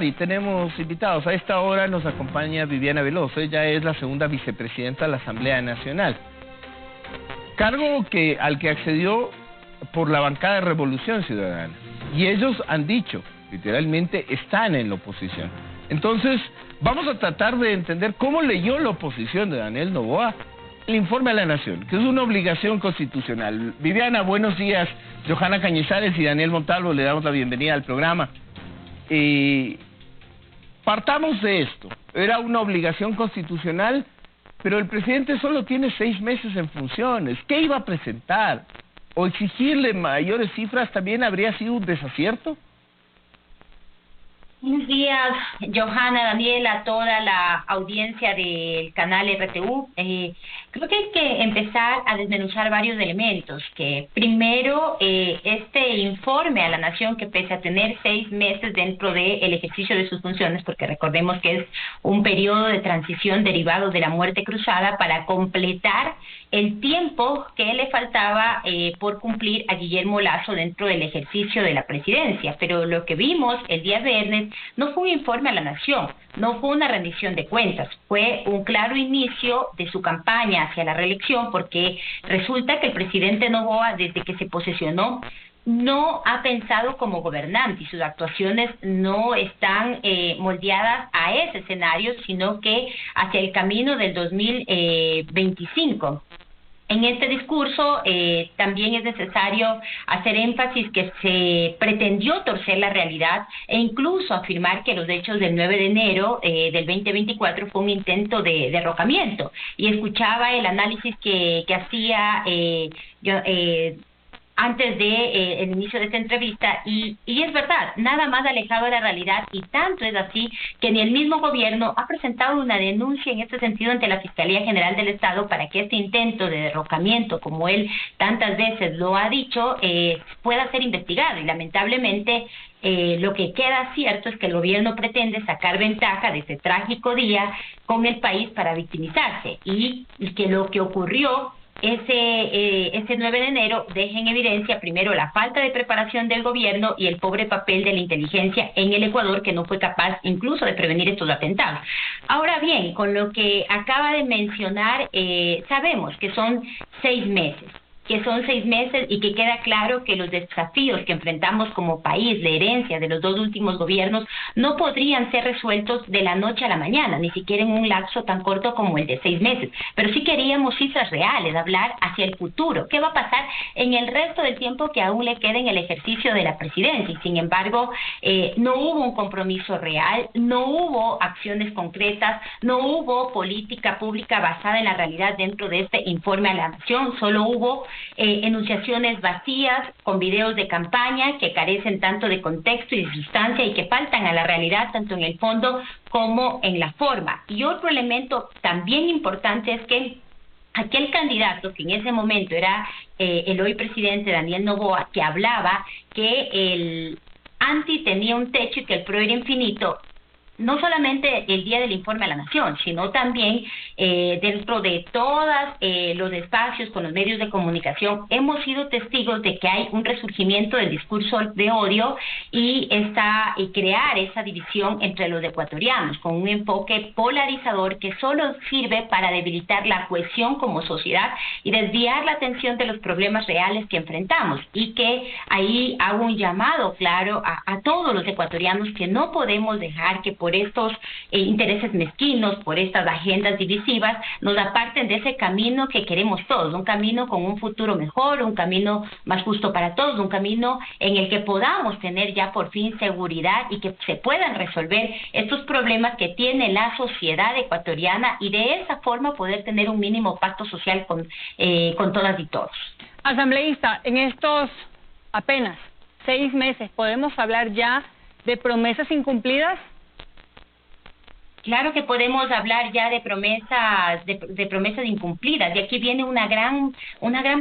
Y tenemos invitados. A esta hora nos acompaña Viviana Veloso. Ella es la segunda vicepresidenta de la Asamblea Nacional. Cargo al que accedió por la bancada de Revolución Ciudadana. Y ellos han dicho, literalmente, están en la oposición. Entonces, vamos a tratar de entender cómo leyó la oposición de Daniel Noboa el informe a la Nación, que es una obligación constitucional. Viviana, buenos días. Johanna Cañizares y Daniel Montalvo, le damos la bienvenida al programa. Partamos de esto. Era una obligación constitucional, pero el presidente solo tiene 6 meses en funciones. ¿Qué iba a presentar? ¿O exigirle mayores cifras también habría sido un desacierto? Buenos días, Johanna, Daniel, a toda la audiencia del canal RTU. Creo que hay que empezar a desmenuzar varios elementos. Que primero, este informe a la Nación, que pese a tener 6 meses dentro del ejercicio de sus funciones, porque recordemos que es un periodo de transición derivado de la muerte cruzada para completar el tiempo que le faltaba por cumplir a Guillermo Lasso dentro del ejercicio de la presidencia. Pero lo que vimos el día viernes no fue un informe a la Nación, no fue una rendición de cuentas, fue un claro inicio de su campaña hacia la reelección, porque resulta que el presidente Noboa, desde que se posesionó, no ha pensado como gobernante y sus actuaciones no están moldeadas a ese escenario, sino que hacia el camino del 2025. En este discurso también es necesario hacer énfasis que se pretendió torcer la realidad e incluso afirmar que los hechos del 9 de enero del 2024 fue un intento de derrocamiento. Y escuchaba el análisis que hacía antes de el inicio de esta entrevista, y es verdad, nada más alejado de la realidad, y tanto es así que ni el mismo gobierno ha presentado una denuncia en este sentido ante la Fiscalía General del Estado para que este intento de derrocamiento, como él tantas veces lo ha dicho, pueda ser investigado. Y lamentablemente lo que queda cierto es que el gobierno pretende sacar ventaja de ese trágico día con el país para victimizarse, y que lo que ocurrió ese 9 de enero deja en evidencia primero la falta de preparación del gobierno y el pobre papel de la inteligencia en el Ecuador, que no fue capaz incluso de prevenir estos atentados. Ahora bien, con lo que acaba de mencionar, sabemos que son 6 meses. Y que queda claro que los desafíos que enfrentamos como país, la herencia de los 2 últimos gobiernos, no podrían ser resueltos de la noche a la mañana, ni siquiera en un lapso tan corto como el de 6 meses. Pero sí queríamos cifras reales, hablar hacia el futuro. ¿Qué va a pasar en el resto del tiempo que aún le queda en el ejercicio de la presidencia? Y sin embargo, no hubo un compromiso real, no hubo acciones concretas, no hubo política pública basada en la realidad dentro de este informe a la Nación. Solo hubo enunciaciones vacías con videos de campaña que carecen tanto de contexto y de sustancia y que faltan a la realidad tanto en el fondo como en la forma. Y otro elemento también importante es que aquel candidato que en ese momento era el hoy presidente Daniel Noboa, que hablaba que el anti tenía un techo y que el pro era infinito, no solamente el día del informe a la Nación, sino también dentro de todos los espacios con los medios de comunicación, hemos sido testigos de que hay un resurgimiento del discurso de odio y crear esa división entre los ecuatorianos, con un enfoque polarizador que solo sirve para debilitar la cohesión como sociedad y desviar la atención de los problemas reales que enfrentamos. Y que ahí hago un llamado claro a todos los ecuatorianos, que no podemos dejar que por estos intereses mezquinos, por estas agendas divisivas, nos aparten de ese camino que queremos todos, un camino con un futuro mejor, un camino más justo para todos, un camino en el que podamos tener ya por fin seguridad y que se puedan resolver estos problemas que tiene la sociedad ecuatoriana, y de esa forma poder tener un mínimo pacto social con todas y todos. Asambleísta, en estos apenas 6 meses, ¿podemos hablar ya de promesas incumplidas? Claro que podemos hablar ya de promesas incumplidas, y aquí viene una gran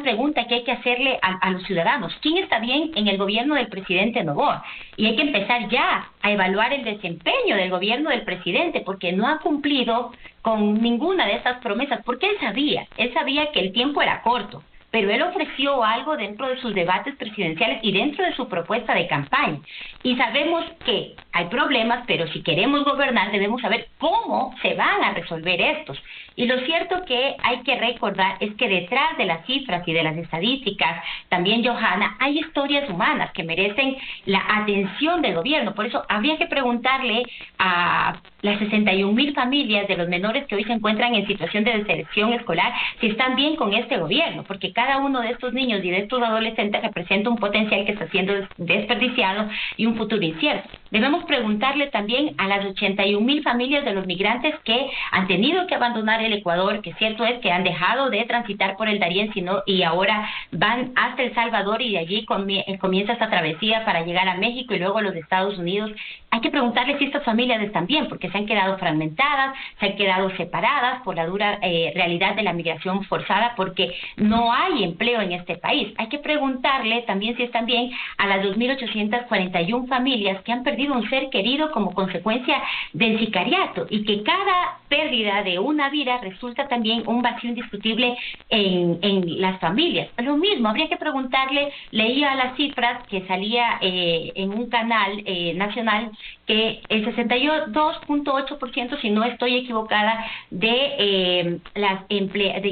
pregunta que hay que hacerle a los ciudadanos. ¿Quién está bien en el gobierno del presidente Noboa? Y hay que empezar ya a evaluar el desempeño del gobierno del presidente, porque no ha cumplido con ninguna de esas promesas, porque él sabía que el tiempo era corto. pero él ofreció algo dentro de sus debates presidenciales y dentro de su propuesta de campaña. Y sabemos que hay problemas, pero si queremos gobernar debemos saber cómo se van a resolver estos. Y lo cierto que hay que recordar es que detrás de las cifras y de las estadísticas, también, Johanna, hay historias humanas que merecen la atención del gobierno. Por eso habría que preguntarle a las 61,000 familias de los menores que hoy se encuentran en situación de deserción escolar si están bien con este gobierno, porque cada uno de estos niños y de estos adolescentes representa un potencial que está siendo desperdiciado y un futuro incierto. Debemos preguntarle también a las 81,000 familias de los migrantes que han tenido que abandonar el Ecuador, que cierto es que han dejado de transitar por el Darién y ahora van hasta El Salvador y de allí comienza esta travesía para llegar a México y luego a los Estados Unidos. Hay que preguntarle si estas familias están bien, porque se han quedado fragmentadas, se han quedado separadas por la dura realidad de la migración forzada, porque no hay empleo en este país. Hay que preguntarle también si están bien a las 2,841 familias que han perdido un ser querido como consecuencia del sicariato y que cada pérdida de una vida resulta también un vacío indiscutible en las familias. Lo mismo, habría que preguntarle, leía las cifras que salía en un canal nacional, que el 62.8%, si no estoy equivocada, de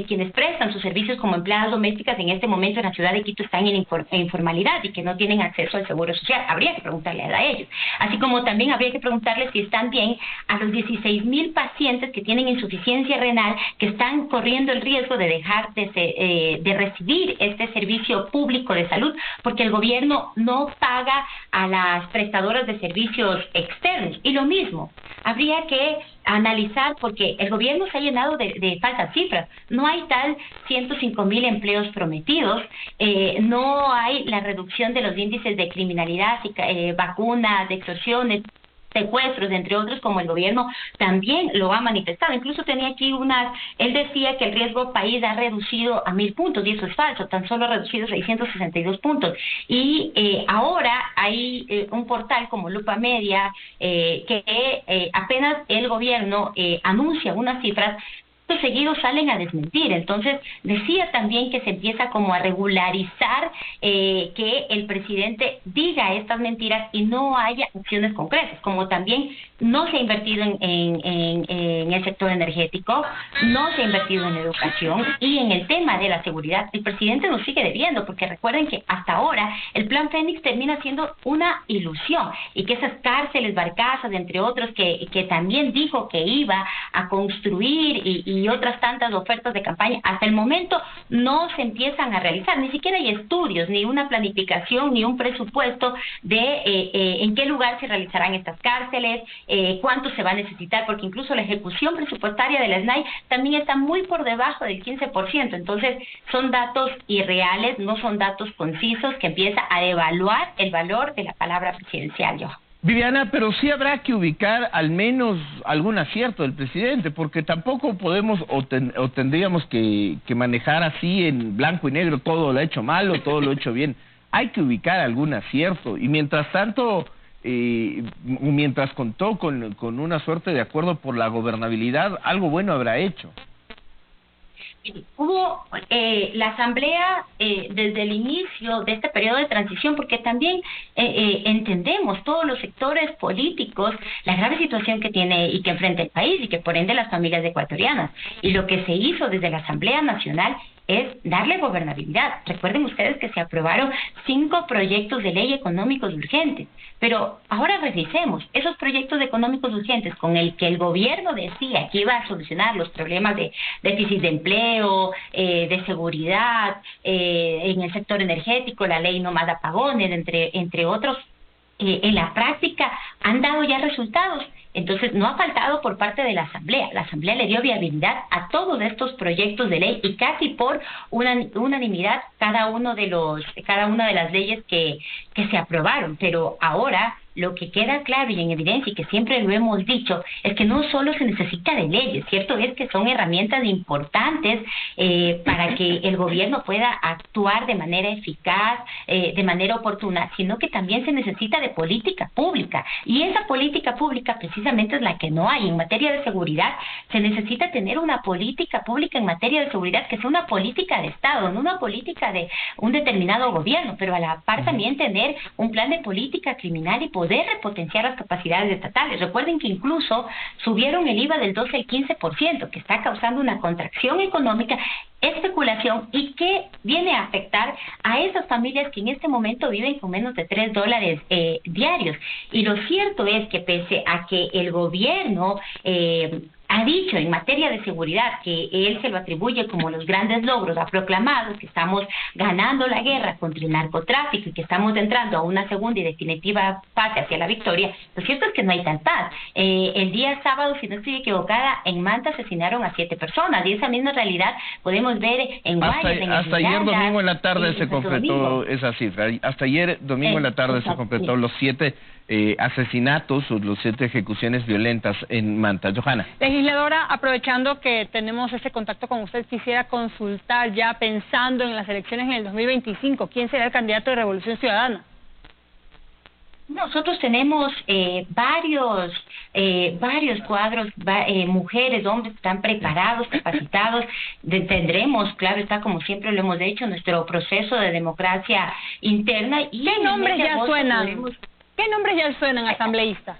quienes prestan sus servicios como empleadas domésticas en este momento en la ciudad de Quito están en informalidad y que no tienen acceso al seguro social. Habría que preguntarle a ellos. Así como también habría que preguntarle si están bien a los 16,000 pacientes que tienen insuficiencia renal, que están corriendo el riesgo de dejar de recibir este servicio público de salud, porque el gobierno no paga a las prestadoras de servicios externos. Y lo mismo, habría que analizar, porque el gobierno se ha llenado de falsas cifras. No hay tal 105,000 empleos prometidos, no hay la reducción de los índices de criminalidad, vacunas, de extorsiones, secuestros, entre otros, como el gobierno también lo ha manifestado. Incluso tenía aquí él decía que el riesgo país ha reducido a 1,000 puntos, y eso es falso, tan solo ha reducido 662 puntos. Y ahora hay un portal como Lupa Media que apenas el gobierno anuncia unas cifras, seguidos salen a desmentir. Entonces decía también que se empieza como a regularizar que el presidente diga estas mentiras y no haya acciones concretas, como también no se ha invertido en el sector energético, no se ha invertido en educación y en el tema de la seguridad. El presidente nos sigue debiendo, porque recuerden que hasta ahora el Plan Fénix termina siendo una ilusión, y que esas cárceles, barcazas, entre otros, que también dijo que iba a construir y otras tantas ofertas de campaña, hasta el momento no se empiezan a realizar. Ni siquiera hay estudios, ni una planificación, ni un presupuesto de en qué lugar se realizarán estas cárceles, cuánto se va a necesitar, porque incluso la ejecución presupuestaria de la SNAI también está muy por debajo del 15%. Entonces son datos irreales, no son datos concisos, que empieza a devaluar el valor de la palabra presidencial. Viviana, pero sí habrá que ubicar al menos algún acierto del presidente, porque tampoco podemos o tendríamos que manejar así en blanco y negro: todo lo ha hecho mal o todo lo ha hecho bien. Hay que ubicar algún acierto, y mientras tanto, mientras contó con una suerte de acuerdo por la gobernabilidad, algo bueno habrá hecho. Hubo la asamblea desde el inicio de este periodo de transición, porque también entendemos todos los sectores políticos la grave situación que tiene y que enfrenta el país, y que por ende las familias ecuatorianas, y lo que se hizo desde la Asamblea Nacional es darle gobernabilidad. Recuerden ustedes que se aprobaron 5 proyectos de ley económicos urgentes, pero ahora revisemos esos proyectos económicos urgentes con el que el gobierno decía que iba a solucionar los problemas de déficit de empleo, de seguridad, en el sector energético, la ley no más apagones, entre otros. En la práctica han dado ya resultados. Entonces no ha faltado por parte de la Asamblea. La Asamblea le dio viabilidad a todos estos proyectos de ley, y casi por unanimidad cada una de las leyes que se aprobaron. Pero ahora lo que queda claro y en evidencia, y que siempre lo hemos dicho, es que no solo se necesita de leyes, cierto es que son herramientas importantes para que el gobierno pueda actuar de manera eficaz, de manera oportuna, sino que también se necesita de política pública, y esa política pública precisamente precisamente es la que no hay. En materia de seguridad se necesita tener una política pública en materia de seguridad que sea una política de Estado, no una política de un determinado gobierno, pero a la par también tener un plan de política criminal y poder repotenciar las capacidades estatales. Recuerden que incluso subieron el IVA del 12 al 15%, que está causando una contracción económica, especulación, y que viene a afectar a esas familias que en este momento viven con menos de $3 diarios. Y lo cierto es que pese a que el gobierno ha dicho en materia de seguridad que él se lo atribuye como los grandes logros, ha proclamado que estamos ganando la guerra contra el narcotráfico y que estamos entrando a una segunda y definitiva fase hacia la victoria, lo cierto es que no hay tal paz. El día sábado, si no estoy equivocada, en Manta asesinaron a 7 personas, y esa misma realidad podemos ver en Guayas, en hasta ayer domingo en la tarde se completó Domingo. esa cifra. Hasta ayer domingo en la tarde se completó los 7 asesinatos o los 7 ejecuciones violentas en Manta. Johanna. Legisladora, aprovechando que tenemos ese contacto con usted, quisiera consultar, ya pensando en las elecciones en el 2025, ¿quién será el candidato de Revolución Ciudadana? Nosotros tenemos varios cuadros, mujeres, hombres que están preparados, capacitados. Tendremos, claro está, como siempre lo hemos hecho, nuestro proceso de democracia interna. Y ¿Qué nombres ya suenan? ¿Qué nombres ya suenan, asambleísta?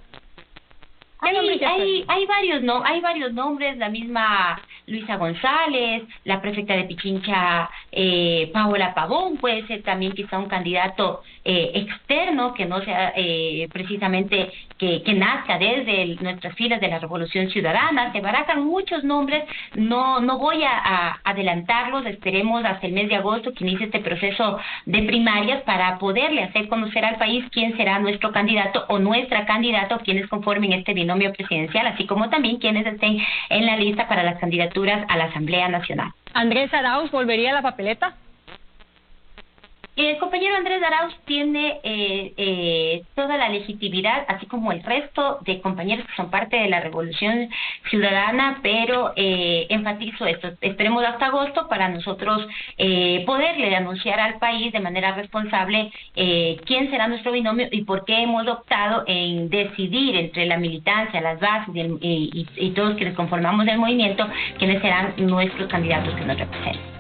Hay varios nombres, la misma Luisa González, la prefecta de Pichincha, Paola Pavón, puede ser también quizá un candidato externo que no sea precisamente que nazca desde nuestras filas de la Revolución Ciudadana. Se barajan muchos nombres, no voy a adelantarlos, esperemos hasta el mes de agosto que inicie este proceso de primarias para poderle hacer conocer al país quién será nuestro candidato o nuestra candidata, o quienes conformen este binomio presidencial, así como también quienes estén en la lista para las candidaturas a la Asamblea Nacional. ¿Andrés Arauz volvería a la papeleta? El compañero Andrés Arauz tiene toda la legitimidad, así como el resto de compañeros que son parte de la Revolución Ciudadana, pero enfatizo esto, esperemos hasta agosto para nosotros poderle anunciar al país de manera responsable quién será nuestro binomio y por qué hemos optado en decidir entre la militancia, las bases y todos quienes conformamos el movimiento, quiénes serán nuestros candidatos que nos representen.